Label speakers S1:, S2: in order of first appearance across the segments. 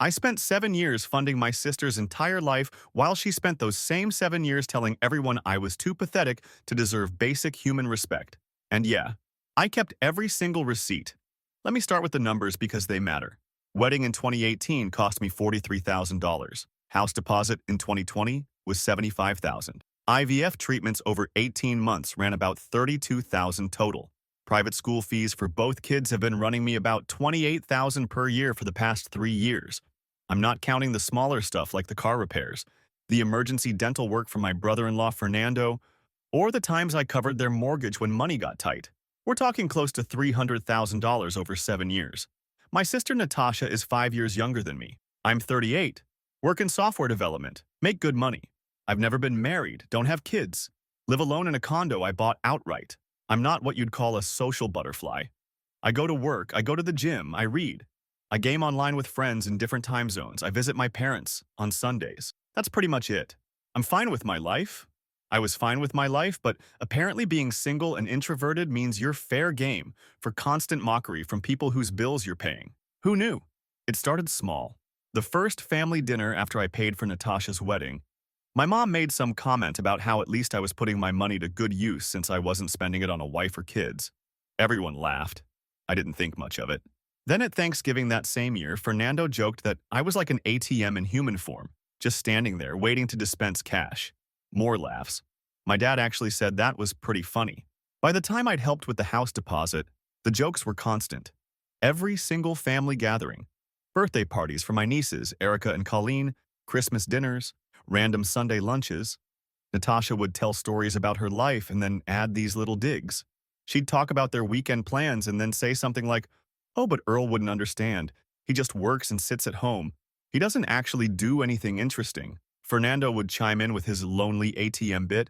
S1: I spent 7 years funding my sister's entire life while she spent those same 7 years telling everyone I was too pathetic to deserve basic human respect. And yeah, I kept every single receipt. Let me start with the numbers because they matter. Wedding in 2018 cost me $43,000. House deposit in 2020 was $75,000. IVF treatments over 18 months ran about $32,000 total. Private school fees for both kids have been running me about $28,000 per year for the past 3 years. I'm not counting the smaller stuff like the car repairs, the emergency dental work for my brother-in-law Fernando, or the times I covered their mortgage when money got tight. We're talking close to $300,000 over 7 years. My sister Natasha is 5 years younger than me. I'm 38, work in software development, make good money. I've never been married, don't have kids, live alone in a condo I bought outright. I'm not what you'd call a social butterfly. I go to work, I go to the gym, I read. I game online with friends in different time zones. I visit my parents on Sundays. That's pretty much it. I'm fine with my life. I was fine with my life, but apparently being single and introverted means you're fair game for constant mockery from people whose bills you're paying. Who knew? It started small. The first family dinner after I paid for Natasha's wedding, my mom made some comment about how at least I was putting my money to good use since I wasn't spending it on a wife or kids. Everyone laughed. I didn't think much of it. Then at Thanksgiving that same year, Fernando joked that I was like an ATM in human form, just standing there waiting to dispense cash. More laughs. My dad actually said that was pretty funny. By the time I'd helped with the house deposit, the jokes were constant. Every single family gathering, birthday parties for my nieces, Erica and Colleen, Christmas dinners, random Sunday lunches, Natasha would tell stories about her life and then add these little digs. She'd talk about their weekend plans and then say something like, "Oh, but Earl wouldn't understand. He just works and sits at home. He doesn't actually do anything interesting." Fernando would chime in with his lonely ATM bit,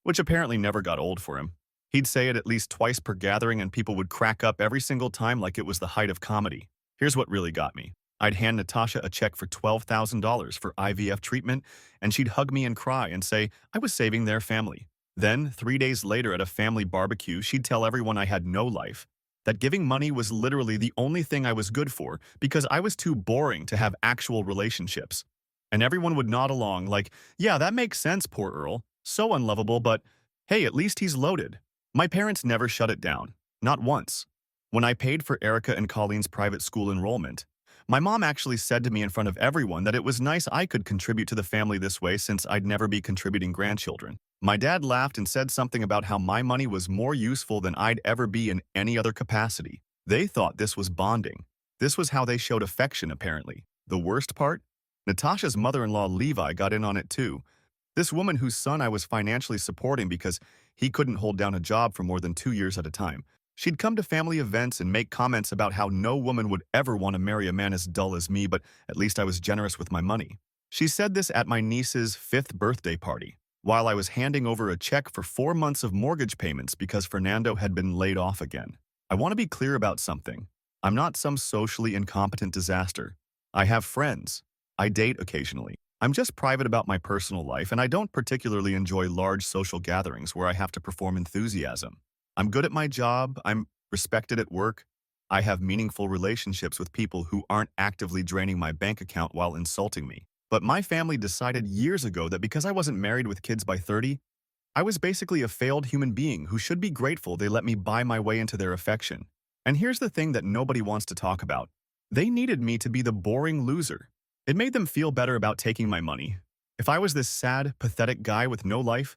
S1: which apparently never got old for him. He'd say it at least twice per gathering and people would crack up every single time like it was the height of comedy. Here's what really got me. I'd hand Natasha a check for $12,000 for IVF treatment, and she'd hug me and cry and say I was saving their family. Then, 3 days later at a family barbecue, she'd tell everyone I had no life, that giving money was literally the only thing I was good for because I was too boring to have actual relationships. And everyone would nod along like, yeah, that makes sense, poor Earl. So unlovable, but hey, at least he's loaded. My parents never shut it down. Not once. When I paid for Erica and Colleen's private school enrollment, my mom actually said to me in front of everyone that it was nice I could contribute to the family this way since I'd never be contributing grandchildren. My dad laughed and said something about how my money was more useful than I'd ever be in any other capacity. They thought this was bonding. This was how they showed affection, apparently. The worst part? Natasha's mother-in-law Levi got in on it too. This woman whose son I was financially supporting because he couldn't hold down a job for more than 2 years at a time. She'd come to family events and make comments about how no woman would ever want to marry a man as dull as me, but at least I was generous with my money. She said this at my niece's 5th birthday party, while I was handing over a check for 4 months of mortgage payments because Fernando had been laid off again. I want to be clear about something. I'm not some socially incompetent disaster. I have friends. I date occasionally. I'm just private about my personal life, and I don't particularly enjoy large social gatherings where I have to perform enthusiasm. I'm good at my job, I'm respected at work, I have meaningful relationships with people who aren't actively draining my bank account while insulting me. But my family decided years ago that because I wasn't married with kids by 30, I was basically a failed human being who should be grateful they let me buy my way into their affection. And here's the thing that nobody wants to talk about. They needed me to be the boring loser. It made them feel better about taking my money. If I was this sad, pathetic guy with no life,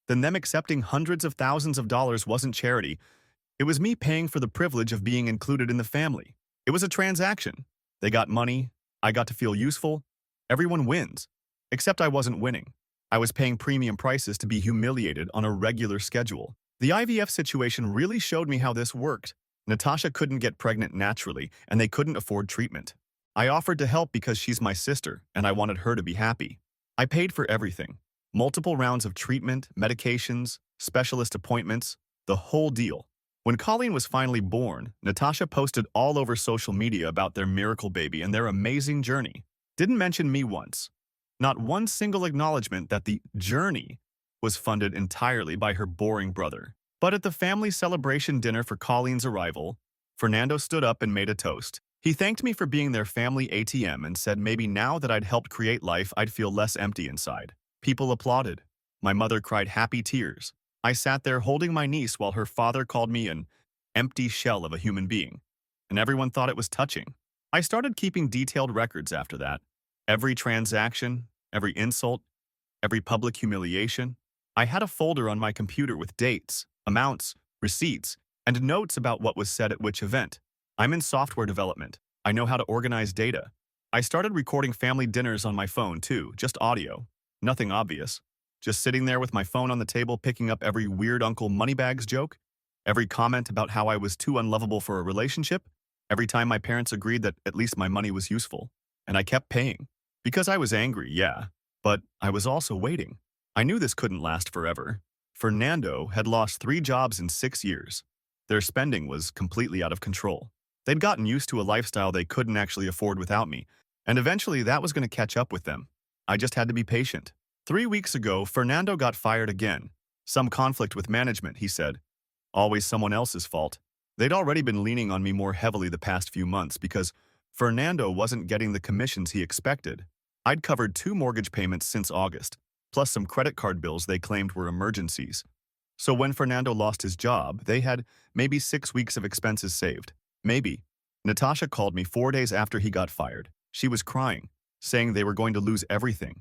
S1: then them accepting hundreds of thousands of dollars wasn't charity. It was me paying for the privilege of being included in the family. It was a transaction. They got money. I got to feel useful. Everyone wins. Except I wasn't winning. I was paying premium prices to be humiliated on a regular schedule. The IVF situation really showed me how this worked. Natasha couldn't get pregnant naturally, and they couldn't afford treatment. I offered to help because she's my sister, and I wanted her to be happy. I paid for everything. Multiple rounds of treatment, medications, specialist appointments, the whole deal. When Colleen was finally born, Natasha posted all over social media about their miracle baby and their amazing journey. Didn't mention me once. Not one single acknowledgement that the journey was funded entirely by her boring brother. But at the family celebration dinner for Colleen's arrival, Fernando stood up and made a toast. He thanked me for being their family ATM and said maybe now that I'd helped create life, I'd feel less empty inside. People applauded. My mother cried happy tears. I sat there holding my niece while her father called me an empty shell of a human being, and everyone thought it was touching. I started keeping detailed records after that. Every transaction, every insult, every public humiliation. I had a folder on my computer with dates, amounts, receipts, and notes about what was said at which event. I'm in software development. I know how to organize data. I started recording family dinners on my phone too, just audio. Nothing obvious. Just sitting there with my phone on the table picking up every weird Uncle Moneybags joke, every comment about how I was too unlovable for a relationship, every time my parents agreed that at least my money was useful. And I kept paying. Because I was angry, yeah. But I was also waiting. I knew this couldn't last forever. Fernando had lost 3 jobs in 6 years. Their spending was completely out of control. They'd gotten used to a lifestyle they couldn't actually afford without me, and eventually that was going to catch up with them. I just had to be patient. 3 weeks ago, Fernando got fired again. Some conflict with management, he said. Always someone else's fault. They'd already been leaning on me more heavily the past few months because Fernando wasn't getting the commissions he expected. I'd covered 2 mortgage payments since August, plus some credit card bills they claimed were emergencies. So when Fernando lost his job, they had maybe 6 weeks of expenses saved. Maybe. Natasha called me 4 days after he got fired. She was crying, saying they were going to lose everything,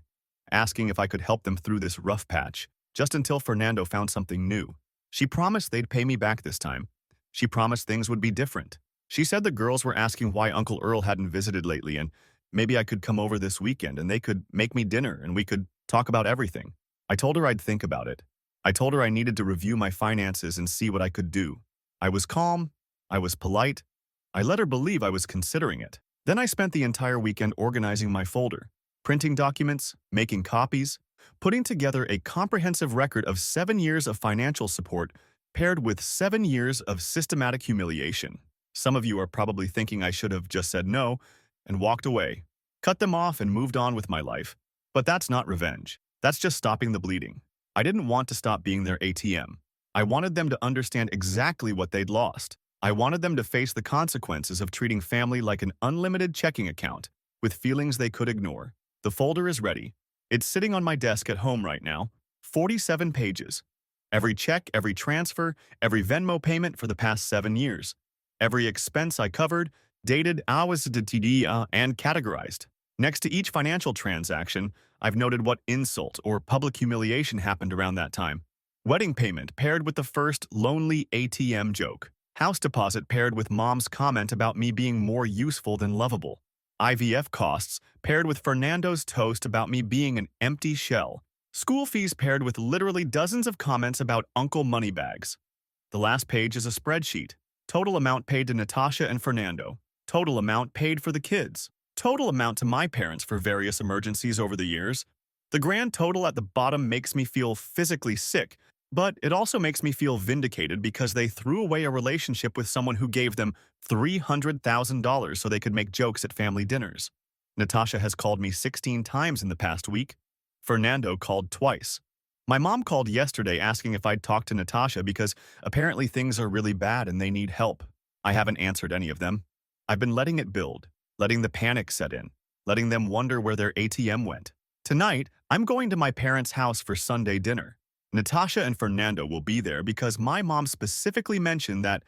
S1: asking if I could help them through this rough patch, just until Fernando found something new. She promised they'd pay me back this time. She promised things would be different. She said the girls were asking why Uncle Earl hadn't visited lately and maybe I could come over this weekend and they could make me dinner and we could talk about everything. I told her I'd think about it. I told her I needed to review my finances and see what I could do. I was calm. I was polite. I let her believe I was considering it. Then I spent the entire weekend organizing my folder, printing documents, making copies, putting together a comprehensive record of 7 years of financial support paired with 7 years of systematic humiliation. Some of you are probably thinking I should have just said no and walked away, cut them off and moved on with my life. But that's not revenge. That's just stopping the bleeding. I didn't want to stop being their ATM. I wanted them to understand exactly what they'd lost. I wanted them to face the consequences of treating family like an unlimited checking account, with feelings they could ignore. The folder is ready. It's sitting on my desk at home right now. 47 pages. Every check, every transfer, every Venmo payment for the past 7 years. Every expense I covered, dated, hours, and categorized. Next to each financial transaction, I've noted what insult or public humiliation happened around that time. Wedding payment paired with the first lonely ATM joke. House deposit paired with mom's comment about me being more useful than lovable. IVF costs paired with Fernando's toast about me being an empty shell. School fees paired with literally dozens of comments about Uncle Moneybags. The last page is a spreadsheet. Total amount paid to Natasha and Fernando. Total amount paid for the kids. Total amount to my parents for various emergencies over the years. The grand total at the bottom makes me feel physically sick, but it also makes me feel vindicated because they threw away a relationship with someone who gave them $300,000 so they could make jokes at family dinners. Natasha has called me 16 times in the past week. Fernando called twice. My mom called yesterday asking if I'd talk to Natasha because apparently things are really bad and they need help. I haven't answered any of them. I've been letting it build, letting the panic set in, letting them wonder where their ATM went. Tonight, I'm going to my parents' house for Sunday dinner. Natasha and Fernando will be there because my mom specifically mentioned that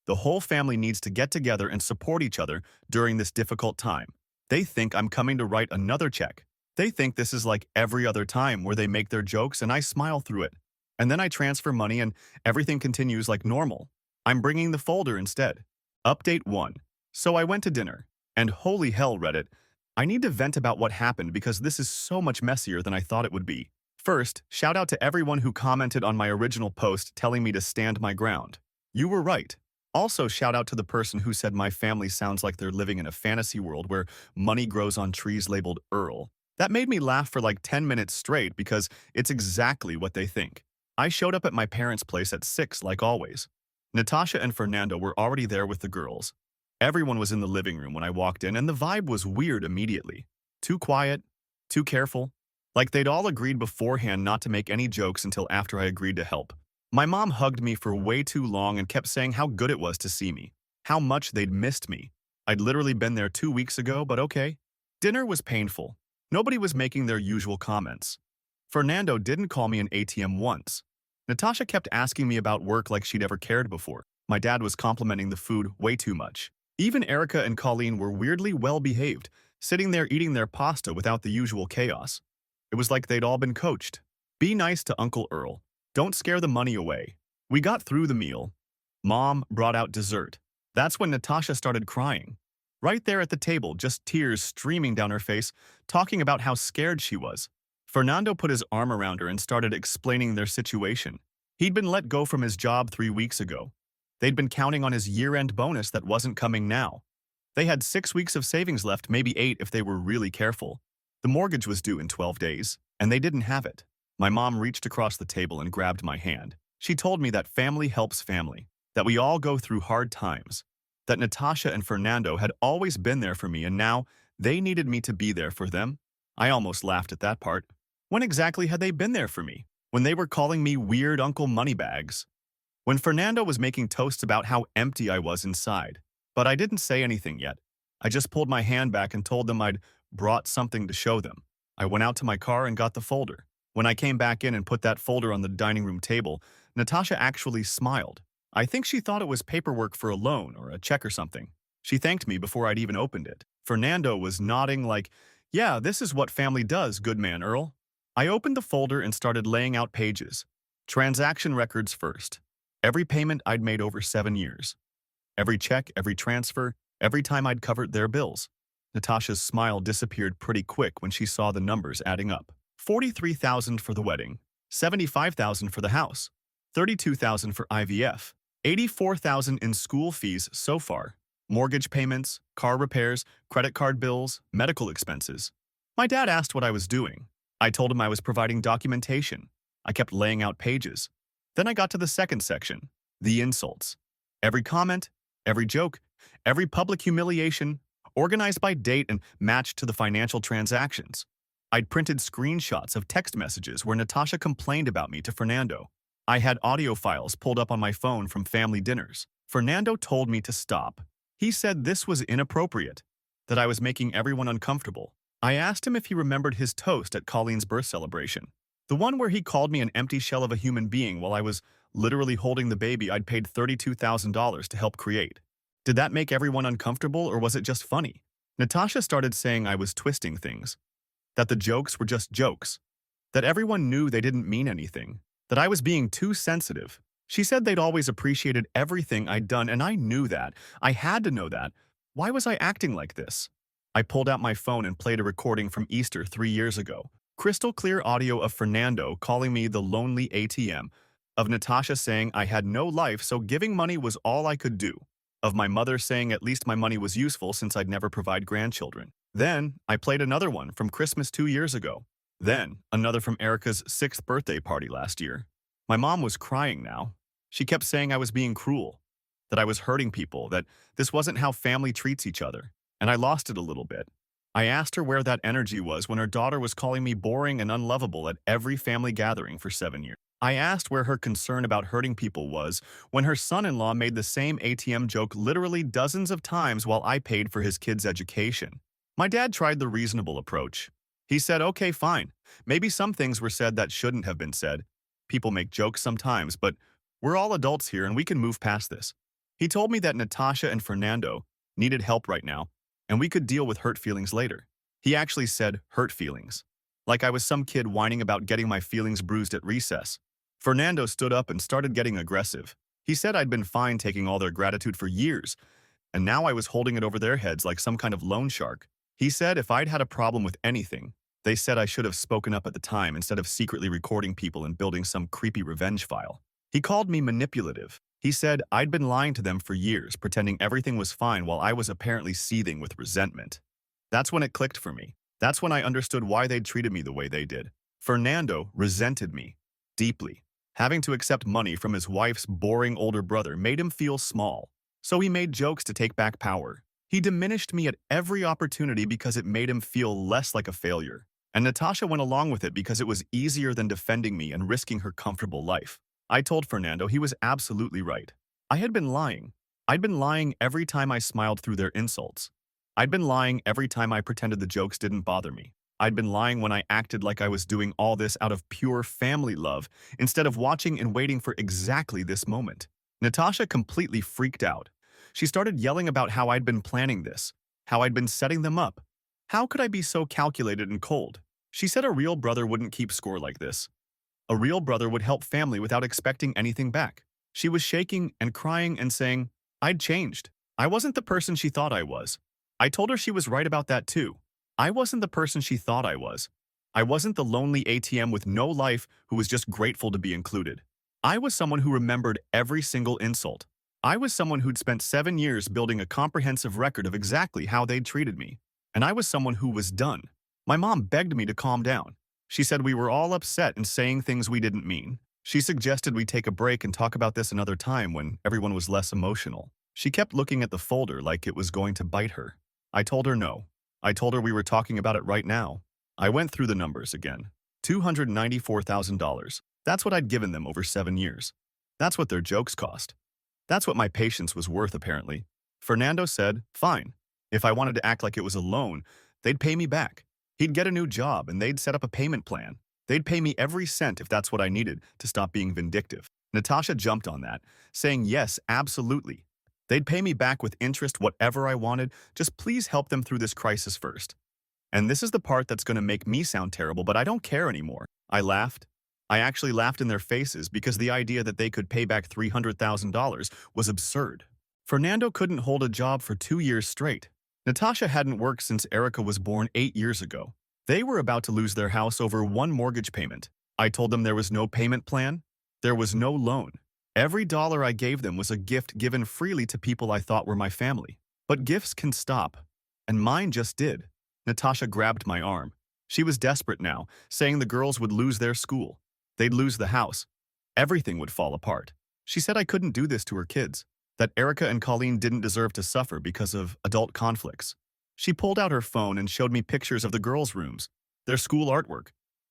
S1: the whole family needs to get together and support each other during this difficult time. They think I'm coming to write another check. They think this is like every other time where they make their jokes and I smile through it. And then I transfer money and everything continues like normal. I'm bringing the folder instead. Update 1. So I went to dinner. And holy hell, Reddit, I need to vent about what happened because this is so much messier than I thought it would be. First, shout out to everyone who commented on my original post telling me to stand my ground. You were right. Also, shout out to the person who said my family sounds like they're living in a fantasy world where money grows on trees labeled Earl. That made me laugh for like 10 minutes straight because it's exactly what they think. I showed up at my parents' place at 6 like always. Natasha and Fernando were already there with the girls. Everyone was in the living room when I walked in and the vibe was weird immediately. Too quiet, too careful. Like they'd all agreed beforehand not to make any jokes until after I agreed to help. My mom hugged me for way too long and kept saying how good it was to see me, how much they'd missed me. I'd literally been there 2 weeks ago, but okay. Dinner was painful. Nobody was making their usual comments. Fernando didn't call me an ATM once. Natasha kept asking me about work like she'd ever cared before. My dad was complimenting the food way too much. Even Erica and Colleen were weirdly well-behaved, sitting there eating their pasta without the usual chaos. It was like they'd all been coached. Be nice to Uncle Earl. Don't scare the money away. We got through the meal. Mom brought out dessert. That's when Natasha started crying. Right there at the table, just tears streaming down her face, talking about how scared she was. Fernando put his arm around her and started explaining their situation. He'd been let go from his job 3 weeks ago. They'd been counting on his year-end bonus that wasn't coming now. They had 6 weeks of savings left, maybe 8 if they were really careful. The mortgage was due in 12 days, and they didn't have it. My mom reached across the table and grabbed my hand. She told me that family helps family, that we all go through hard times, that Natasha and Fernando had always been there for me and now they needed me to be there for them. I almost laughed at that part. When exactly had they been there for me? When they were calling me weird Uncle Moneybags? When Fernando was making toasts about how empty I was inside? But I didn't say anything yet. I just pulled my hand back and told them I'd brought something to show them. I went out to my car and got the folder. When I came back in and put that folder on the dining room table, Natasha actually smiled. I think she thought it was paperwork for a loan or a check or something. She thanked me before I'd even opened it. Fernando was nodding like, "Yeah, this is what family does, good man Earl." I opened the folder and started laying out pages. Transaction records first. Every payment I'd made over 7 years. Every check, every transfer, every time I'd covered their bills. Natasha's smile disappeared pretty quick when she saw the numbers adding up. 43,000 for the wedding, 75,000 for the house, 32,000 for IVF, 84,000 in school fees so far, mortgage payments, car repairs, credit card bills, medical expenses. My dad asked what I was doing. I told him I was providing documentation. I kept laying out pages. Then I got to the second section, the insults. Every comment, every joke, every public humiliation, organized by date and matched to the financial transactions. I'd printed screenshots of text messages where Natasha complained about me to Fernando. I had audio files pulled up on my phone from family dinners. Fernando told me to stop. He said this was inappropriate, that I was making everyone uncomfortable. I asked him if he remembered his toast at Colleen's birth celebration. The one where he called me an empty shell of a human being while I was literally holding the baby I'd paid $32,000 to help create. Did that make everyone uncomfortable or was it just funny? Natasha started saying I was twisting things, that the jokes were just jokes, that everyone knew they didn't mean anything, that I was being too sensitive. She said they'd always appreciated everything I'd done and I knew that. I had to know that. Why was I acting like this? I pulled out my phone and played a recording from Easter 3 years ago. Crystal clear audio of Fernando calling me the lonely ATM, of Natasha saying I had no life so giving money was all I could do, of my mother saying at least my money was useful since I'd never provide grandchildren. Then, I played another one from Christmas 2 years ago. Then, another from Erica's 6th birthday party last year. My mom was crying now. She kept saying I was being cruel, that I was hurting people, that this wasn't how family treats each other, and I lost it a little bit. I asked her where that energy was when her daughter was calling me boring and unlovable at every family gathering for 7 years. I asked where her concern about hurting people was when her son-in-law made the same ATM joke literally dozens of times while I paid for his kids' education. My dad tried the reasonable approach. He said, okay, fine. Maybe some things were said that shouldn't have been said. People make jokes sometimes, but we're all adults here and we can move past this. He told me that Natasha and Fernando needed help right now, and we could deal with hurt feelings later. He actually said hurt feelings, like I was some kid whining about getting my feelings bruised at recess. Fernando stood up and started getting aggressive. He said I'd been fine taking all their gratitude for years, and now I was holding it over their heads like some kind of loan shark. He said if I'd had a problem with anything, they said I should have spoken up at the time instead of secretly recording people and building some creepy revenge file. He called me manipulative. He said I'd been lying to them for years, pretending everything was fine while I was apparently seething with resentment. That's when it clicked for me. That's when I understood why they'd treated me the way they did. Fernando resented me deeply. Having to accept money from his wife's boring older brother made him feel small. So he made jokes to take back power. He diminished me at every opportunity because it made him feel less like a failure. And Natasha went along with it because it was easier than defending me and risking her comfortable life. I told Fernando he was absolutely right. I had been lying. I'd been lying every time I smiled through their insults. I'd been lying every time I pretended the jokes didn't bother me. I'd been lying when I acted like I was doing all this out of pure family love instead of watching and waiting for exactly this moment. Natasha completely freaked out. She started yelling about how I'd been planning this, how I'd been setting them up. How could I be so calculated and cold? She said a real brother wouldn't keep score like this. A real brother would help family without expecting anything back. She was shaking and crying and saying, I'd changed. I wasn't the person she thought I was. I told her she was right about that too. I wasn't the person she thought I was. I wasn't the lonely ATM with no life who was just grateful to be included. I was someone who remembered every single insult. I was someone who'd spent 7 years building a comprehensive record of exactly how they'd treated me. And I was someone who was done. My mom begged me to calm down. She said we were all upset and saying things we didn't mean. She suggested we take a break and talk about this another time when everyone was less emotional. She kept looking at the folder like it was going to bite her. I told her no. I told her we were talking about it right now. I went through the numbers again. $294,000. That's what I'd given them over 7 years. That's what their jokes cost. That's what my patience was worth, apparently. Fernando said, fine. If I wanted to act like it was a loan, they'd pay me back. He'd get a new job and they'd set up a payment plan. They'd pay me every cent if that's what I needed to stop being vindictive. Natasha jumped on that, saying yes, absolutely. They'd pay me back with interest whatever I wanted, just please help them through this crisis first. And this is the part that's going to make me sound terrible, but I don't care anymore. I laughed. I actually laughed in their faces because the idea that they could pay back $300,000 was absurd. Fernando couldn't hold a job for 2 years straight. Natasha hadn't worked since Erica was born 8 years ago. They were about to lose their house over one mortgage payment. I told them there was no payment plan. There was no loan. Every dollar I gave them was a gift given freely to people I thought were my family. But gifts can stop. And mine just did. Natasha grabbed my arm. She was desperate now, saying the girls would lose their school. They'd lose the house. Everything would fall apart. She said I couldn't do this to her kids, that Erica and Colleen didn't deserve to suffer because of adult conflicts. She pulled out her phone and showed me pictures of the girls' rooms, their school artwork,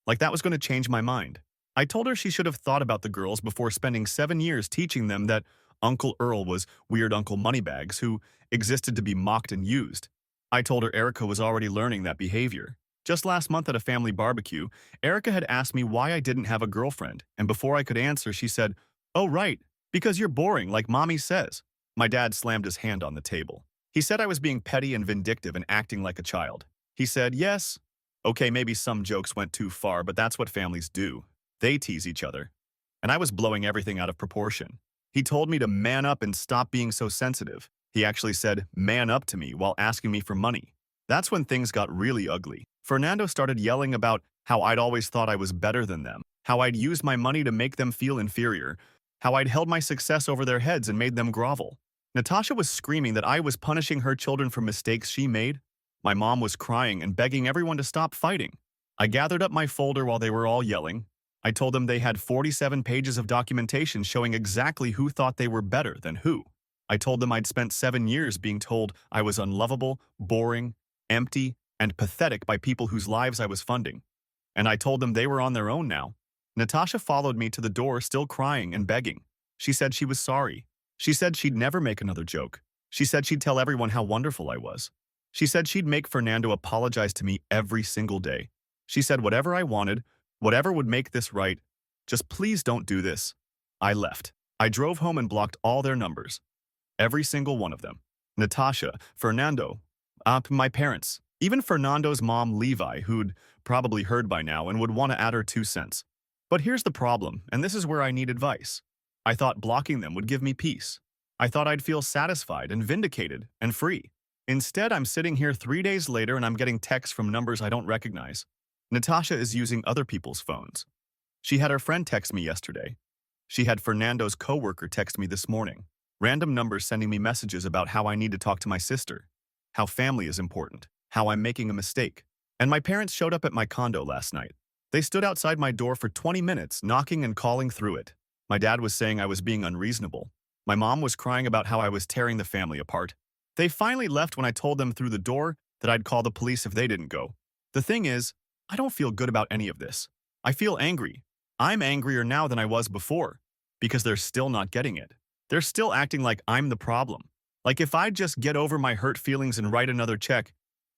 S1: like that was going to change my mind. I told her she should have thought about the girls before spending 7 years teaching them that Uncle Earl was weird Uncle Moneybags who existed to be mocked and used. I told her Erica was already learning that behavior. Just last month at a family barbecue, Erica had asked me why I didn't have a girlfriend, and before I could answer, she said, "Oh, right, because you're boring, like Mommy says." My dad slammed his hand on the table. He said I was being petty and vindictive and acting like a child. He said, yes. Okay, maybe some jokes went too far, but that's what families do. They tease each other. And I was blowing everything out of proportion. He told me to man up and stop being so sensitive. He actually said, man up to me while asking me for money. That's when things got really ugly. Fernando started yelling about how I'd always thought I was better than them, how I'd used my money to make them feel inferior, how I'd held my success over their heads and made them grovel. Natasha was screaming that I was punishing her children for mistakes she made. My mom was crying and begging everyone to stop fighting. I gathered up my folder while they were all yelling. I told them they had 47 pages of documentation showing exactly who thought they were better than who. I told them I'd spent 7 years being told I was unlovable, boring, empty, and pathetic by people whose lives I was funding. And I told them they were on their own now. Natasha followed me to the door, still crying and begging. She said she was sorry. She said she'd never make another joke. She said she'd tell everyone how wonderful I was. She said she'd make Fernando apologize to me every single day. She said whatever I wanted, whatever would make this right, just please don't do this. I left. I drove home and blocked all their numbers. Every single one of them. Natasha, Fernando, my parents, even Fernando's mom, Levi, who'd probably heard by now and would want to add her 2 cents. But here's the problem, and this is where I need advice. I thought blocking them would give me peace. I thought I'd feel satisfied and vindicated and free. Instead, I'm sitting here 3 days later and I'm getting texts from numbers I don't recognize. Natasha is using other people's phones. She had her friend text me yesterday. She had Fernando's coworker text me this morning. Random numbers sending me messages about how I need to talk to my sister, how family is important, how I'm making a mistake. And my parents showed up at my condo last night. They stood outside my door for 20 minutes, knocking and calling through it. My dad was saying I was being unreasonable. My mom was crying about how I was tearing the family apart. They finally left when I told them through the door that I'd call the police if they didn't go. The thing is, I don't feel good about any of this. I feel angry. I'm angrier now than I was before, because they're still not getting it. They're still acting like I'm the problem. Like if I'd just get over my hurt feelings and write another check,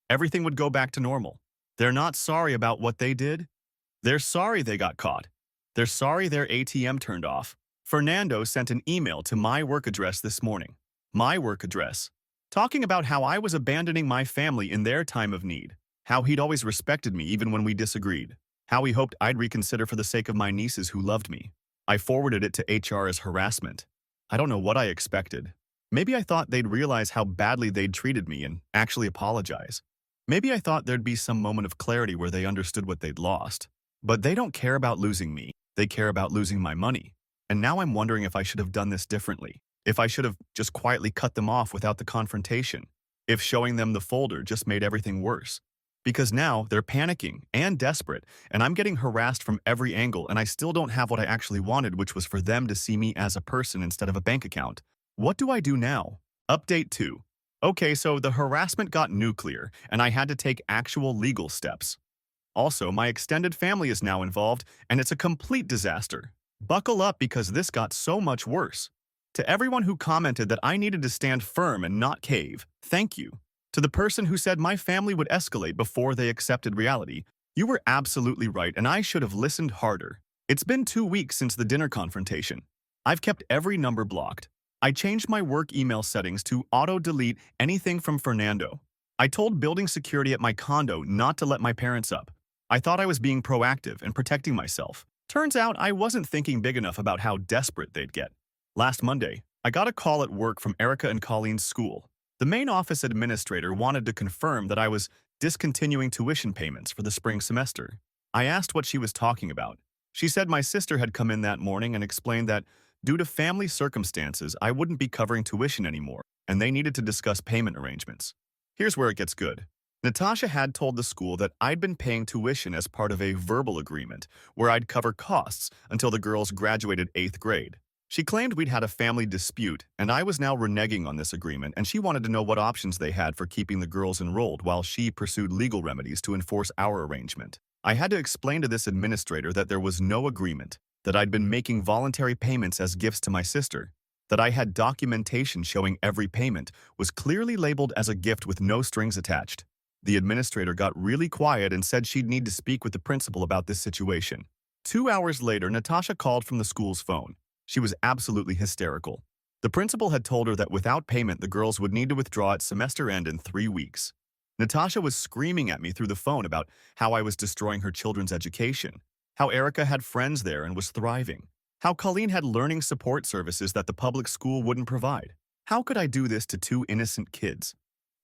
S1: everything would go back to normal. They're not sorry about what they did. They're sorry they got caught. They're sorry their ATM turned off. Fernando sent an email to my work address this morning. My work address. Talking about how I was abandoning my family in their time of need. How he'd always respected me even when we disagreed. How he hoped I'd reconsider for the sake of my nieces who loved me. I forwarded it to HR as harassment. I don't know what I expected. Maybe I thought they'd realize how badly they'd treated me and actually apologize. Maybe I thought there'd be some moment of clarity where they understood what they'd lost. But they don't care about losing me. They care about losing my money. And now I'm wondering if I should have done this differently. If I should have just quietly cut them off without the confrontation. If showing them the folder just made everything worse. Because now they're panicking and desperate, and I'm getting harassed from every angle, and I still don't have what I actually wanted, which was for them to see me as a person instead of a bank account. What do I do now? Update 2. Okay, so the harassment got nuclear, and I had to take actual legal steps. Also, my extended family is now involved, and it's a complete disaster. Buckle up because this got so much worse. To everyone who commented that I needed to stand firm and not cave, thank you. To the person who said my family would escalate before they accepted reality, you were absolutely right and I should have listened harder. It's been 2 weeks since the dinner confrontation. I've kept every number blocked. I changed my work email settings to auto-delete anything from Fernando. I told building security at my condo not to let my parents up. I thought I was being proactive and protecting myself. Turns out I wasn't thinking big enough about how desperate they'd get. Last Monday, I got a call at work from Erica and Colleen's school. The main office administrator wanted to confirm that I was discontinuing tuition payments for the spring semester. I asked what she was talking about. She said my sister had come in that morning and explained that, due to family circumstances, I wouldn't be covering tuition anymore, and they needed to discuss payment arrangements. Here's where it gets good. Natasha had told the school that I'd been paying tuition as part of a verbal agreement where I'd cover costs until the girls graduated 8th grade. She claimed we'd had a family dispute, and I was now reneging on this agreement, and she wanted to know what options they had for keeping the girls enrolled while she pursued legal remedies to enforce our arrangement. I had to explain to this administrator that there was no agreement, that I'd been making voluntary payments as gifts to my sister, that I had documentation showing every payment was clearly labeled as a gift with no strings attached. The administrator got really quiet and said she'd need to speak with the principal about this situation. 2 hours later, Natasha called from the school's phone. She was absolutely hysterical. The principal had told her that without payment, the girls would need to withdraw at semester end in 3 weeks. Natasha was screaming at me through the phone about how I was destroying her children's education, how Erica had friends there and was thriving, how Colleen had learning support services that the public school wouldn't provide. How could I do this to 2 innocent kids?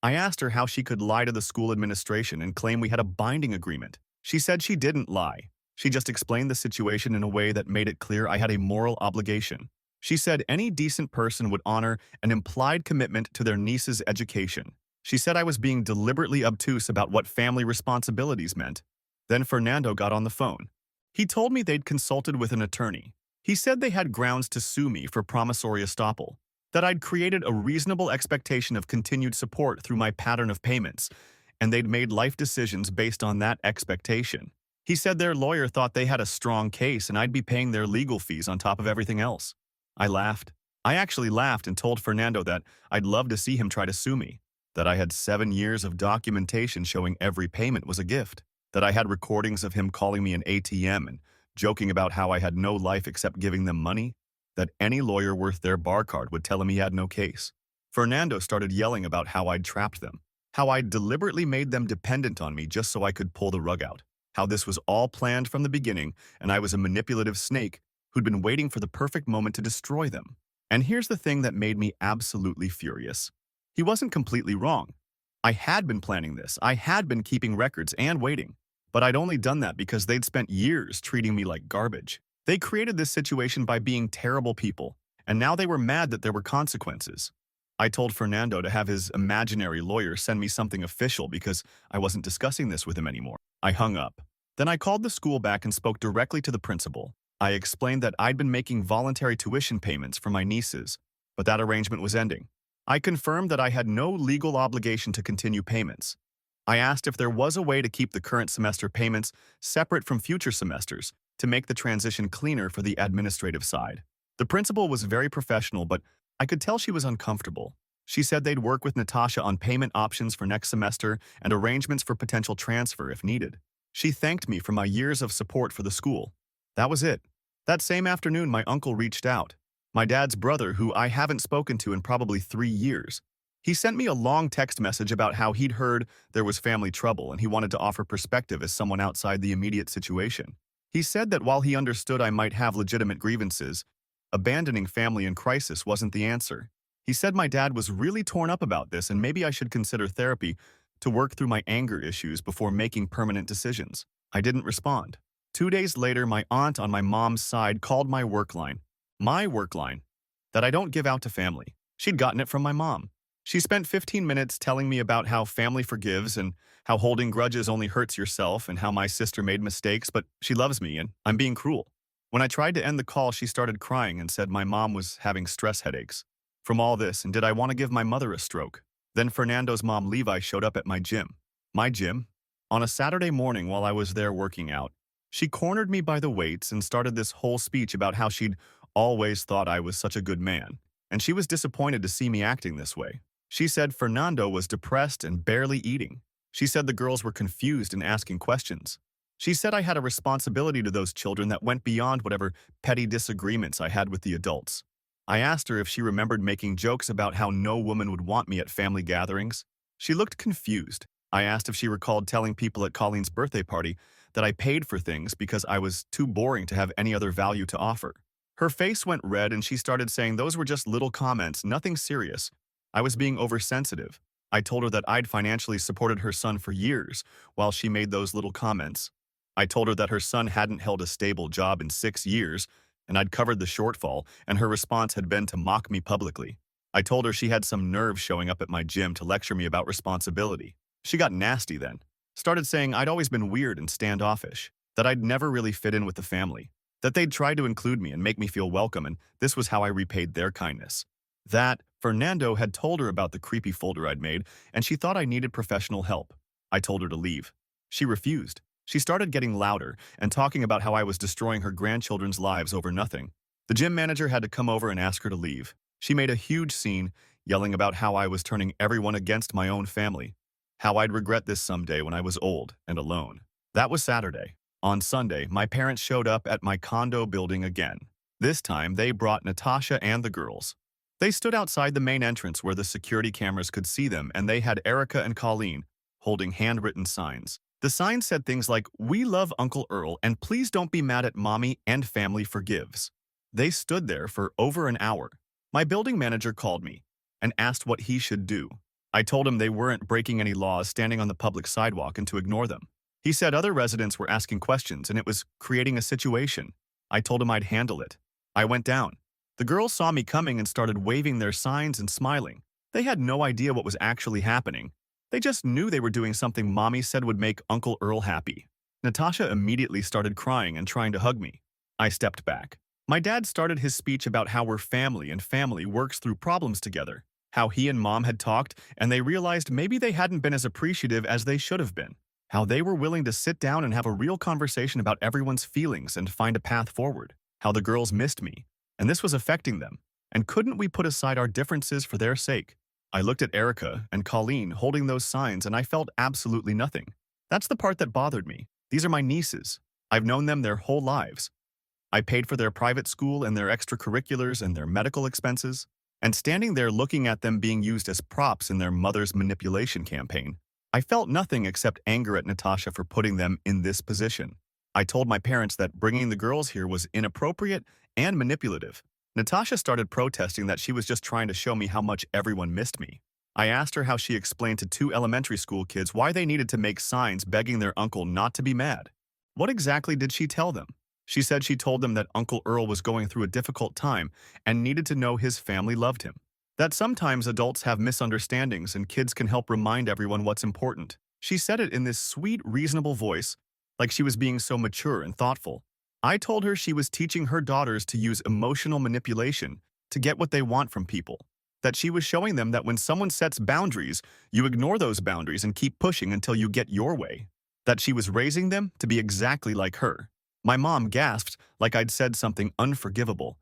S1: I asked her how she could lie to the school administration and claim we had a binding agreement. She said she didn't lie. She just explained the situation in a way that made it clear I had a moral obligation. She said any decent person would honor an implied commitment to their niece's education. She said I was being deliberately obtuse about what family responsibilities meant. Then Fernando got on the phone. He told me they'd consulted with an attorney. He said they had grounds to sue me for promissory estoppel, that I'd created a reasonable expectation of continued support through my pattern of payments, and they'd made life decisions based on that expectation. He said their lawyer thought they had a strong case and I'd be paying their legal fees on top of everything else. I laughed. I actually laughed and told Fernando that I'd love to see him try to sue me, that I had 7 years of documentation showing every payment was a gift, that I had recordings of him calling me an ATM and joking about how I had no life except giving them money, that any lawyer worth their bar card would tell him he had no case. Fernando started yelling about how I'd trapped them, how I'd deliberately made them dependent on me just so I could pull the rug out. How this was all planned from the beginning, and I was a manipulative snake who'd been waiting for the perfect moment to destroy them. And here's the thing that made me absolutely furious. He wasn't completely wrong. I had been planning this. I had been keeping records and waiting. But I'd only done that because they'd spent years treating me like garbage. They created this situation by being terrible people, and now they were mad that there were consequences. I told Fernando to have his imaginary lawyer send me something official because I wasn't discussing this with him anymore. I hung up. Then I called the school back and spoke directly to the principal. I explained that I'd been making voluntary tuition payments for my nieces, but that arrangement was ending. I confirmed that I had no legal obligation to continue payments. I asked if there was a way to keep the current semester payments separate from future semesters to make the transition cleaner for the administrative side. The principal was very professional but I could tell she was uncomfortable. She said they'd work with Natasha on payment options for next semester and arrangements for potential transfer if needed. She thanked me for my years of support for the school. That was it. That same afternoon, my uncle reached out. My dad's brother, who I haven't spoken to in probably 3 years. He sent me a long text message about how he'd heard there was family trouble and he wanted to offer perspective as someone outside the immediate situation. He said that while he understood I might have legitimate grievances, abandoning family in crisis wasn't the answer. He said my dad was really torn up about this and maybe I should consider therapy to work through my anger issues before making permanent decisions. I didn't respond. 2 days later, my aunt on my mom's side called my work line, that I don't give out to family. She'd gotten it from my mom. She spent 15 minutes telling me about how family forgives and how holding grudges only hurts yourself and how my sister made mistakes, but she loves me and I'm being cruel. When I tried to end the call, she started crying and said my mom was having stress headaches from all this and did I want to give my mother a stroke. Then Fernando's mom, Levi, showed up at my gym. My gym? On a Saturday morning while I was there working out. She cornered me by the weights and started this whole speech about how she'd always thought I was such a good man, and she was disappointed to see me acting this way. She said Fernando was depressed and barely eating. She said the girls were confused and asking questions. She said I had a responsibility to those children that went beyond whatever petty disagreements I had with the adults. I asked her if she remembered making jokes about how no woman would want me at family gatherings. She looked confused. I asked if she recalled telling people at Colleen's birthday party that I paid for things because I was too boring to have any other value to offer. Her face went red and she started saying those were just little comments, nothing serious. I was being oversensitive. I told her that I'd financially supported her son for years while she made those little comments. I told her that her son hadn't held a stable job in 6 years and I'd covered the shortfall, and her response had been to mock me publicly. I told her she had some nerve showing up at my gym to lecture me about responsibility. She got nasty then. Started saying I'd always been weird and standoffish, that I'd never really fit in with the family, that they'd tried to include me and make me feel welcome, and this was how I repaid their kindness. That Fernando had told her about the creepy folder I'd made, and she thought I needed professional help. I told her to leave. She refused. She started getting louder and talking about how I was destroying her grandchildren's lives over nothing. The gym manager had to come over and ask her to leave. She made a huge scene, yelling about how I was turning everyone against my own family, how I'd regret this someday when I was old and alone. That was Saturday. On Sunday, my parents showed up at my condo building again. This time, they brought Natasha and the girls. They stood outside the main entrance where the security cameras could see them, and they had Erica and Colleen holding handwritten signs. The signs said things like, "We love Uncle Earl, and please don't be mad at Mommy and family forgives." They stood there for over an hour. My building manager called me and asked what he should do. I told him they weren't breaking any laws standing on the public sidewalk and to ignore them. He said other residents were asking questions and it was creating a situation. I told him I'd handle it. I went down. The girls saw me coming and started waving their signs and smiling. They had no idea what was actually happening. They just knew they were doing something Mommy said would make Uncle Earl happy. Natasha immediately started crying and trying to hug me. I stepped back. My dad started his speech about how we're family and family works through problems together, how he and Mom had talked and they realized maybe they hadn't been as appreciative as they should have been, how they were willing to sit down and have a real conversation about everyone's feelings and find a path forward, how the girls missed me, and this was affecting them, and couldn't we put aside our differences for their sake? I looked at Erica and Colleen holding those signs and I felt absolutely nothing. That's the part that bothered me. These are my nieces. I've known them their whole lives. I paid for their private school and their extracurriculars and their medical expenses, and standing there looking at them being used as props in their mother's manipulation campaign, I felt nothing except anger at Natasha for putting them in this position. I told my parents that bringing the girls here was inappropriate and manipulative. Natasha started protesting that she was just trying to show me how much everyone missed me. I asked her how she explained to 2 elementary school kids why they needed to make signs begging their uncle not to be mad. What exactly did she tell them? She said she told them that Uncle Earl was going through a difficult time and needed to know his family loved him. That sometimes adults have misunderstandings and kids can help remind everyone what's important. She said it in this sweet, reasonable voice, like she was being so mature and thoughtful. I told her she was teaching her daughters to use emotional manipulation to get what they want from people. That she was showing them that when someone sets boundaries, you ignore those boundaries and keep pushing until you get your way. That she was raising them to be exactly like her. My mom gasped like I'd said something unforgivable.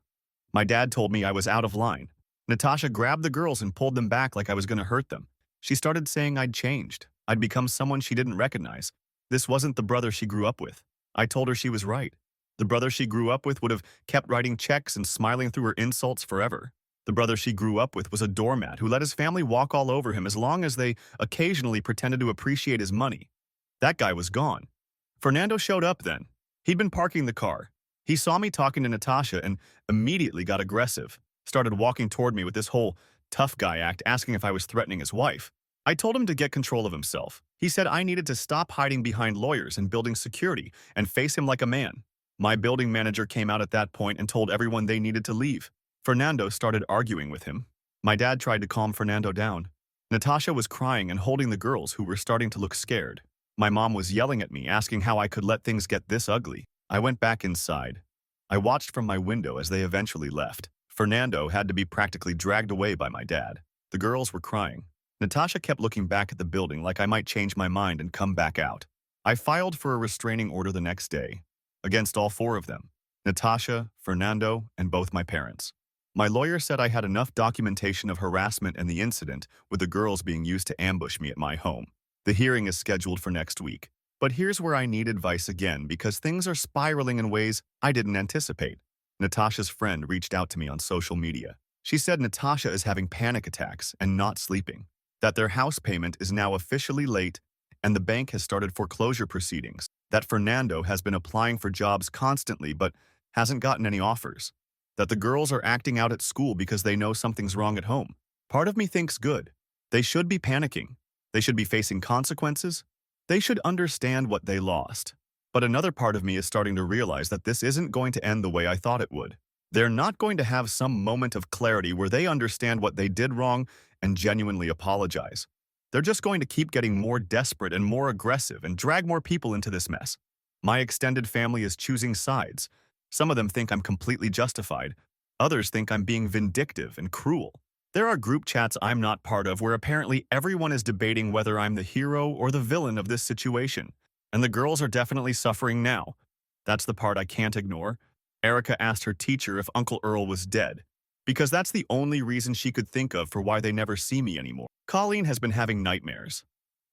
S1: My dad told me I was out of line. Natasha grabbed the girls and pulled them back like I was going to hurt them. She started saying I'd changed. I'd become someone she didn't recognize. This wasn't the brother she grew up with. I told her she was right. The brother she grew up with would have kept writing checks and smiling through her insults forever. The brother she grew up with was a doormat who let his family walk all over him as long as they occasionally pretended to appreciate his money. That guy was gone. Fernando showed up then. He'd been parking the car. He saw me talking to Natasha and immediately got aggressive, started walking toward me with this whole tough guy act, asking if I was threatening his wife. I told him to get control of himself. He said I needed to stop hiding behind lawyers and building security and face him like a man. My building manager came out at that point and told everyone they needed to leave. Fernando started arguing with him. My dad tried to calm Fernando down. Natasha was crying and holding the girls who were starting to look scared. My mom was yelling at me, asking how I could let things get this ugly. I went back inside. I watched from my window as they eventually left. Fernando had to be practically dragged away by my dad. The girls were crying. Natasha kept looking back at the building like I might change my mind and come back out. I filed for a restraining order the next day, against all four of them, Natasha, Fernando, and both my parents. My lawyer said I had enough documentation of harassment and the incident, with the girls being used to ambush me at my home. The hearing is scheduled for next week. But here's where I need advice again because things are spiraling in ways I didn't anticipate. Natasha's friend reached out to me on social media. She said Natasha is having panic attacks and not sleeping, that their house payment is now officially late, and the bank has started foreclosure proceedings, that Fernando has been applying for jobs constantly but hasn't gotten any offers, that the girls are acting out at school because they know something's wrong at home. Part of me thinks good. They should be panicking. They should be facing consequences. They should understand what they lost. But another part of me is starting to realize that this isn't going to end the way I thought it would. They're not going to have some moment of clarity where they understand what they did wrong and genuinely apologize. They're just going to keep getting more desperate and more aggressive and drag more people into this mess. My extended family is choosing sides. Some of them think I'm completely justified. Others think I'm being vindictive and cruel. There are group chats I'm not part of where apparently everyone is debating whether I'm the hero or the villain of this situation. And the girls are definitely suffering now. That's the part I can't ignore. Erica asked her teacher if Uncle Earl was dead, because that's the only reason she could think of for why they never see me anymore. Colleen has been having nightmares.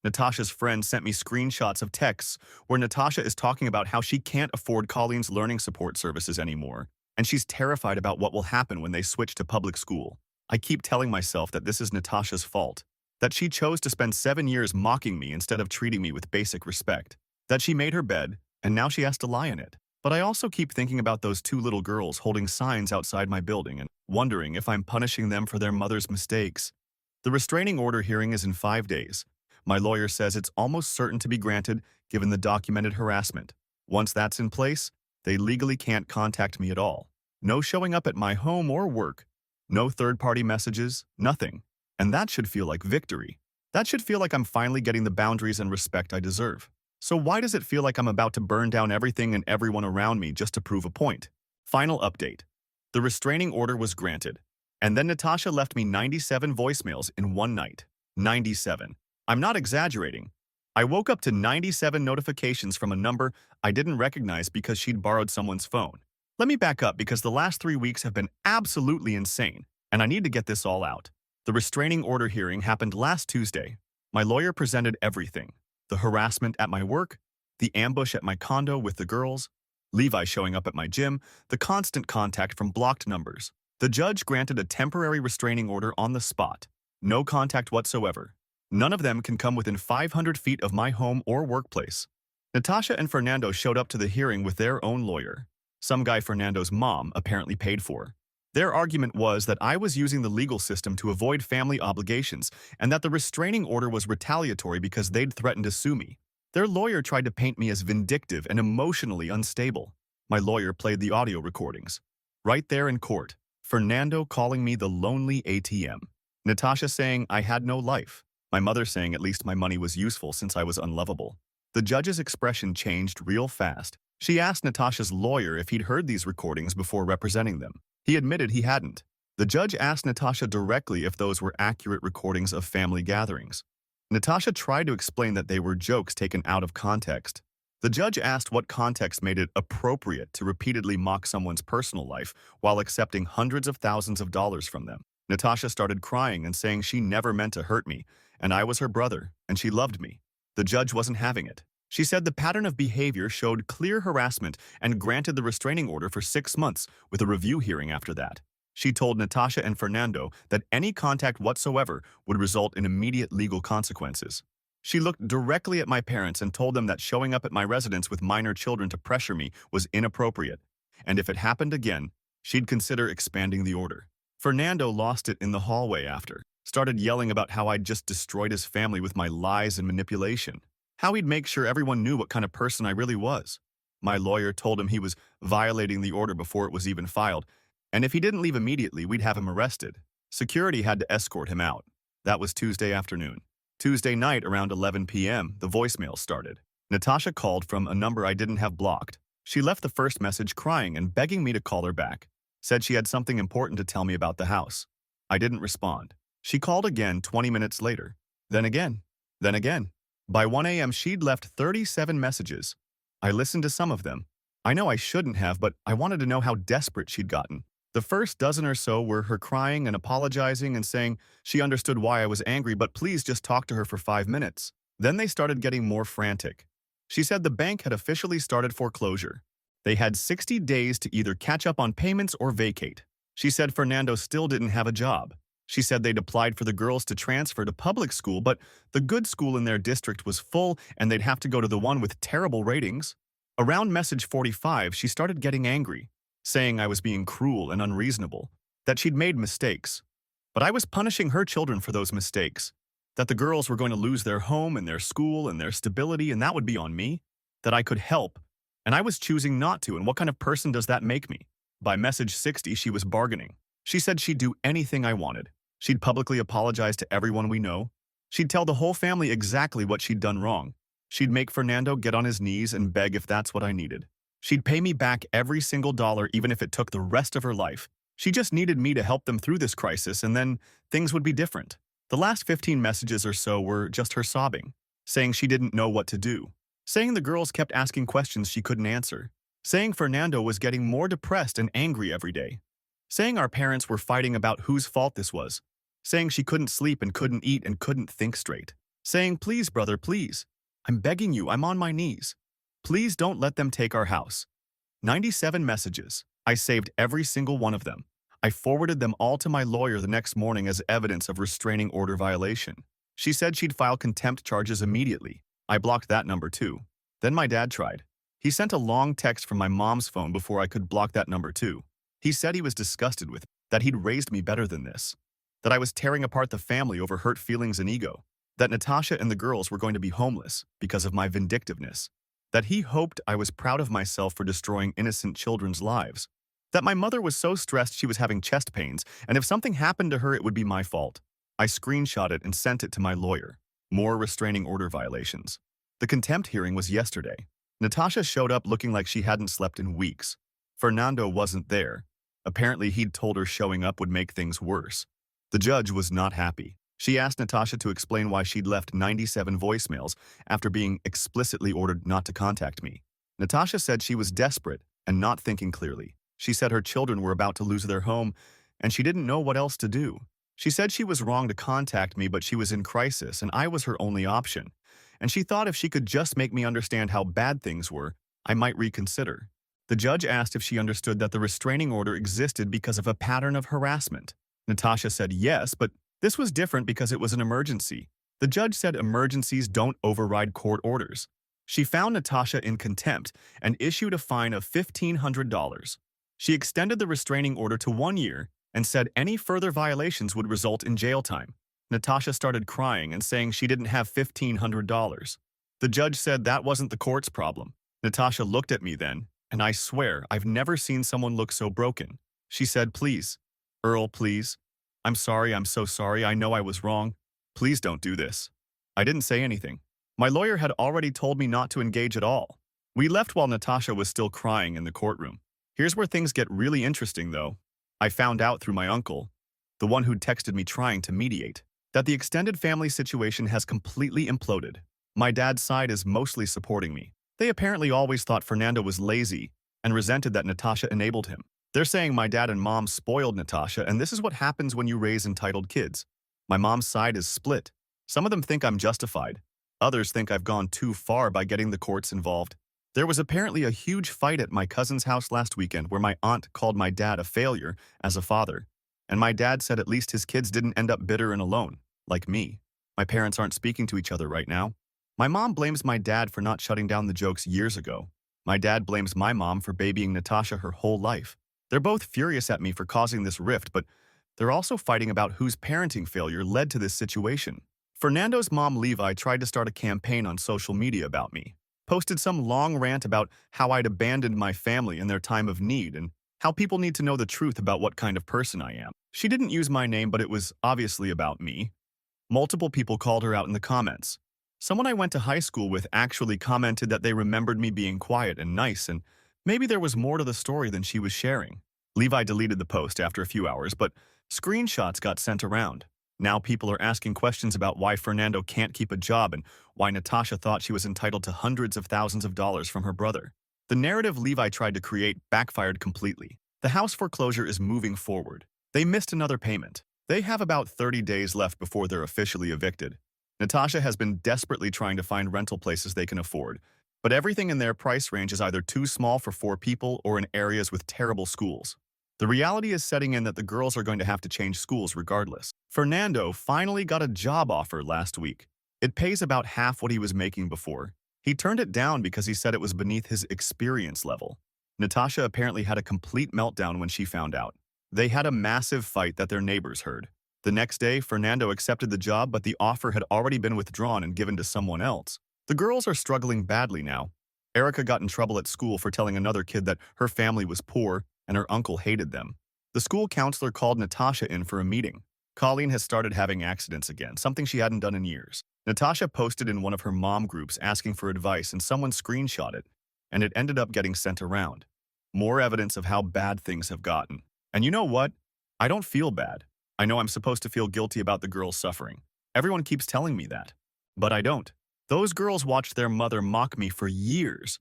S1: Natasha's friend sent me screenshots of texts where Natasha is talking about how she can't afford Colleen's learning support services anymore, and she's terrified about what will happen when they switch to public school. I keep telling myself that this is Natasha's fault, that she chose to spend 7 years mocking me instead of treating me with basic respect, that she made her bed, and now she has to lie in it. But I also keep thinking about those 2 little girls holding signs outside my building and wondering if I'm punishing them for their mother's mistakes. The restraining order hearing is in 5 days. My lawyer says it's almost certain to be granted given the documented harassment. Once that's in place, they legally can't contact me at all. No showing up at my home or work. No third-party messages, nothing. And that should feel like victory. That should feel like I'm finally getting the boundaries and respect I deserve. So why does it feel like I'm about to burn down everything and everyone around me just to prove a point? Final update. The restraining order was granted. And then Natasha left me 97 voicemails in one night. 97. I'm not exaggerating. I woke up to 97 notifications from a number I didn't recognize because she'd borrowed someone's phone. Let me back up because the last 3 weeks have been absolutely insane, and I need to get this all out. The restraining order hearing happened last Tuesday. My lawyer presented everything. The harassment at my work, the ambush at my condo with the girls, Levi showing up at my gym, the constant contact from blocked numbers. The judge granted a temporary restraining order on the spot. No contact whatsoever. None of them can come within 500 feet of my home or workplace. Natasha and Fernando showed up to the hearing with their own lawyer. Some guy Fernando's mom apparently paid for. Their argument was that I was using the legal system to avoid family obligations and that the restraining order was retaliatory because they'd threatened to sue me. Their lawyer tried to paint me as vindictive and emotionally unstable. My lawyer played the audio recordings. Right there in court, Fernando calling me the lonely ATM. Natasha saying I had no life. My mother saying at least my money was useful since I was unlovable. The judge's expression changed real fast. She asked Natasha's lawyer if he'd heard these recordings before representing them. He admitted he hadn't. The judge asked Natasha directly if those were accurate recordings of family gatherings. Natasha tried to explain that they were jokes taken out of context. The judge asked what context made it appropriate to repeatedly mock someone's personal life while accepting hundreds of thousands of dollars from them. Natasha started crying and saying she never meant to hurt me, and I was her brother, and she loved me. The judge wasn't having it. She said the pattern of behavior showed clear harassment and granted the restraining order for 6 months with a review hearing after that. She told Natasha and Fernando that any contact whatsoever would result in immediate legal consequences. She looked directly at my parents and told them that showing up at my residence with minor children to pressure me was inappropriate, and if it happened again, she'd consider expanding the order. Fernando lost it in the hallway after, started yelling about how I'd just destroyed his family with my lies and manipulation, how he'd make sure everyone knew what kind of person I really was. My lawyer told him he was violating the order before it was even filed, and if he didn't leave immediately, we'd have him arrested. Security had to escort him out. That was Tuesday afternoon. Tuesday night around 11 p.m., the voicemail started. Natasha called from a number I didn't have blocked. She left the first message crying and begging me to call her back. Said she had something important to tell me about the house. I didn't respond. She called again 20 minutes later. Then again. Then again. By 1 a.m. she'd left 37 messages. I listened to some of them. I know I shouldn't have, but I wanted to know how desperate she'd gotten. The first dozen or so were her crying and apologizing and saying she understood why I was angry, but please just talk to her for 5 minutes. Then they started getting more frantic. She said the bank had officially started foreclosure. They had 60 days to either catch up on payments or vacate. She said Fernando still didn't have a job. She said they'd applied for the girls to transfer to public school, but the good school in their district was full and they'd have to go to the one with terrible ratings. Around message 45, she started getting angry, saying I was being cruel and unreasonable, that she'd made mistakes. But I was punishing her children for those mistakes, that the girls were going to lose their home and their school and their stability, and that would be on me, that I could help, and I was choosing not to, and what kind of person does that make me? By message 60, she was bargaining. She said she'd do anything I wanted. She'd publicly apologize to everyone we know. She'd tell the whole family exactly what she'd done wrong. She'd make Fernando get on his knees and beg if that's what I needed. She'd pay me back every single dollar even if it took the rest of her life. She just needed me to help them through this crisis, and then things would be different. The last 15 messages or so were just her sobbing, saying she didn't know what to do, saying the girls kept asking questions she couldn't answer, saying Fernando was getting more depressed and angry every day, saying our parents were fighting about whose fault this was, saying she couldn't sleep and couldn't eat and couldn't think straight, saying, please, brother, please. I'm begging you, I'm on my knees. Please don't let them take our house. 97 messages. I saved every single one of them. I forwarded them all to my lawyer the next morning as evidence of restraining order violation. She said she'd file contempt charges immediately. I blocked that number too. Then my dad tried. He sent a long text from my mom's phone before I could block that number too. He said he was disgusted with it, that he'd raised me better than this, that I was tearing apart the family over hurt feelings and ego, that Natasha and the girls were going to be homeless because of my vindictiveness, that he hoped I was proud of myself for destroying innocent children's lives, that my mother was so stressed she was having chest pains, and if something happened to her, it would be my fault. I screenshot it and sent it to my lawyer. More restraining order violations. The contempt hearing was yesterday. Natasha showed up looking like she hadn't slept in weeks. Fernando wasn't there. Apparently, he'd told her showing up would make things worse. The judge was not happy. She asked Natasha to explain why she'd left 97 voicemails after being explicitly ordered not to contact me. Natasha said she was desperate and not thinking clearly. She said her children were about to lose their home, and she didn't know what else to do. She said she was wrong to contact me, but she was in crisis, and I was her only option. And she thought if she could just make me understand how bad things were, I might reconsider. The judge asked if she understood that the restraining order existed because of a pattern of harassment. Natasha said yes, but this was different because it was an emergency. The judge said emergencies don't override court orders. She found Natasha in contempt and issued a fine of $1,500. She extended the restraining order to 1 year and said any further violations would result in jail time. Natasha started crying and saying she didn't have $1,500. The judge said that wasn't the court's problem. Natasha looked at me then, and I swear I've never seen someone look so broken. She said, please, Earl, please. I'm sorry, I'm so sorry, I know I was wrong. Please don't do this. I didn't say anything. My lawyer had already told me not to engage at all. We left while Natasha was still crying in the courtroom. Here's where things get really interesting, though. I found out through my uncle, the one who'd texted me trying to mediate, that the extended family situation has completely imploded. My dad's side is mostly supporting me. They apparently always thought Fernando was lazy and resented that Natasha enabled him. They're saying my dad and mom spoiled Natasha, and this is what happens when you raise entitled kids. My mom's side is split. Some of them think I'm justified. Others think I've gone too far by getting the courts involved. There was apparently a huge fight at my cousin's house last weekend where my aunt called my dad a failure as a father. And my dad said at least his kids didn't end up bitter and alone, like me. My parents aren't speaking to each other right now. My mom blames my dad for not shutting down the jokes years ago. My dad blames my mom for babying Natasha her whole life. They're both furious at me for causing this rift, but they're also fighting about whose parenting failure led to this situation. Fernando's mom Levi tried to start a campaign on social media about me, posted some long rant about how I'd abandoned my family in their time of need and how people need to know the truth about what kind of person I am. She didn't use my name, but it was obviously about me. Multiple people called her out in the comments. Someone I went to high school with actually commented that they remembered me being quiet and nice, and maybe there was more to the story than she was sharing. Levi deleted the post after a few hours, but screenshots got sent around. Now people are asking questions about why Fernando can't keep a job and why Natasha thought she was entitled to hundreds of thousands of dollars from her brother. The narrative Levi tried to create backfired completely. The house foreclosure is moving forward. They missed another payment. They have about 30 days left before they're officially evicted. Natasha has been desperately trying to find rental places they can afford, but everything in their price range is either too small for 4 people or in areas with terrible schools. The reality is setting in that the girls are going to have to change schools regardless. Fernando finally got a job offer last week. It pays about half what he was making before. He turned it down because he said it was beneath his experience level. Natasha apparently had a complete meltdown when she found out. They had a massive fight that their neighbors heard. The next day, Fernando accepted the job, but the offer had already been withdrawn and given to someone else. The girls are struggling badly now. Erica got in trouble at school for telling another kid that her family was poor and her uncle hated them. The school counselor called Natasha in for a meeting. Colleen has started having accidents again, something she hadn't done in years. Natasha posted in one of her mom groups asking for advice and someone screenshot it, and it ended up getting sent around. More evidence of how bad things have gotten. And you know what? I don't feel bad. I know I'm supposed to feel guilty about the girls suffering. Everyone keeps telling me that. But I don't. Those girls watched their mother mock me for years.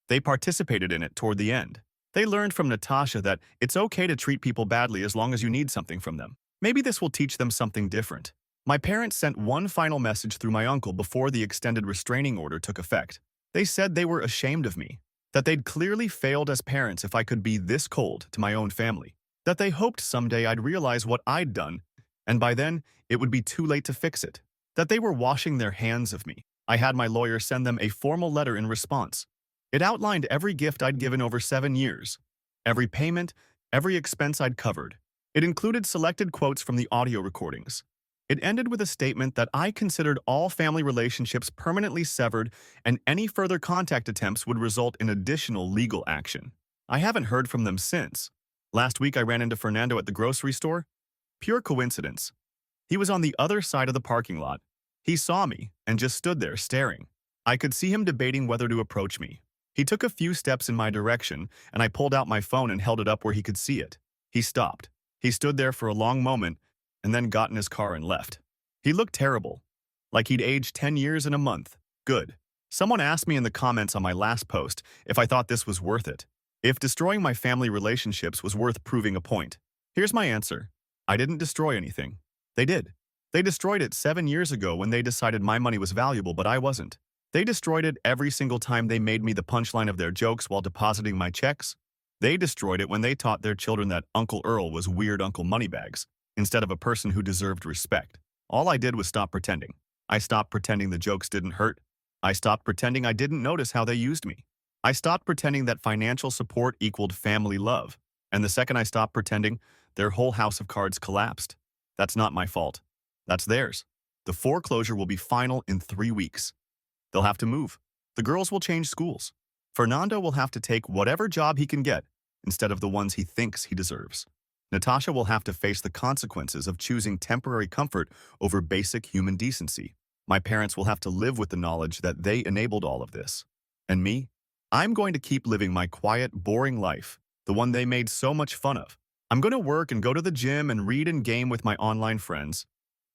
S1: They participated in it toward the end. They learned from Natasha that it's okay to treat people badly as long as you need something from them. Maybe this will teach them something different. My parents sent one final message through my uncle before the extended restraining order took effect. They said they were ashamed of me, that they'd clearly failed as parents if I could be this cold to my own family, that they hoped someday I'd realize what I'd done, and by then it would be too late to fix it, that they were washing their hands of me. I had my lawyer send them a formal letter in response. It outlined every gift I'd given over 7 years, every payment, every expense I'd covered. It included selected quotes from the audio recordings. It ended with a statement that I considered all family relationships permanently severed and any further contact attempts would result in additional legal action. I haven't heard from them since. Last week I ran into Fernando at the grocery store. Pure coincidence. He was on the other side of the parking lot. He saw me and just stood there staring. I could see him debating whether to approach me. He took a few steps in my direction, and I pulled out my phone and held it up where he could see it. He stopped. He stood there for a long moment, and then got in his car and left. He looked terrible, like he'd aged 10 years in a month. Good. Someone asked me in the comments on my last post if I thought this was worth it, if destroying my family relationships was worth proving a point. Here's my answer. I didn't destroy anything. They did. They destroyed it 7 years ago when they decided my money was valuable, but I wasn't. They destroyed it every single time they made me the punchline of their jokes while depositing my checks. They destroyed it when they taught their children that Uncle Earl was weird Uncle Moneybags, instead of a person who deserved respect. All I did was stop pretending. I stopped pretending the jokes didn't hurt. I stopped pretending I didn't notice how they used me. I stopped pretending that financial support equaled family love. And the second I stopped pretending, their whole house of cards collapsed. That's not my fault. That's theirs. The foreclosure will be final in 3 weeks. They'll have to move. The girls will change schools. Fernando will have to take whatever job he can get instead of the ones he thinks he deserves. Natasha will have to face the consequences of choosing temporary comfort over basic human decency. My parents will have to live with the knowledge that they enabled all of this. And me? I'm going to keep living my quiet, boring life, the one they made so much fun of. I'm going to work and go to the gym and read and game with my online friends.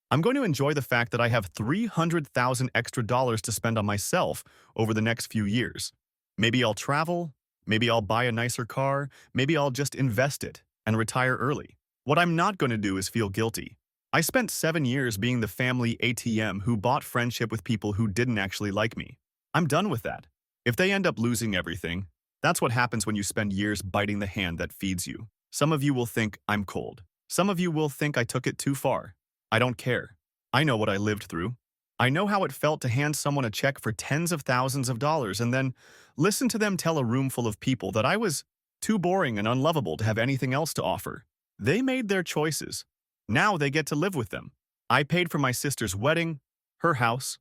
S1: I'm going to enjoy the fact that I have $300,000 extra to spend on myself over the next few years. Maybe I'll travel, Maybe I'll buy a nicer car, maybe I'll just invest it and retire early. What I'm not going to do is feel guilty. I spent 7 years being the family ATM who bought friendship with people who didn't actually like me. I'm done with that. If they end up losing everything, that's what happens when you spend years biting the hand that feeds you. Some of you will think I'm cold. Some of you will think I took it too far. I don't care. I know what I lived through. I know how it felt to hand someone a check for tens of thousands of dollars and then listen to them tell a room full of people that I was too boring and unlovable to have anything else to offer. They made their choices. Now they get to live with them. I paid for my sister's wedding, her house,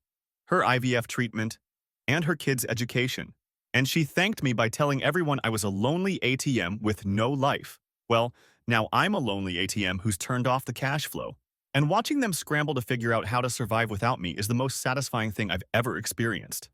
S1: her IVF treatment, and her kids' education. And she thanked me by telling everyone I was a lonely ATM with no life. Well, now I'm a lonely ATM who's turned off the cash flow. And watching them scramble to figure out how to survive without me is the most satisfying thing I've ever experienced.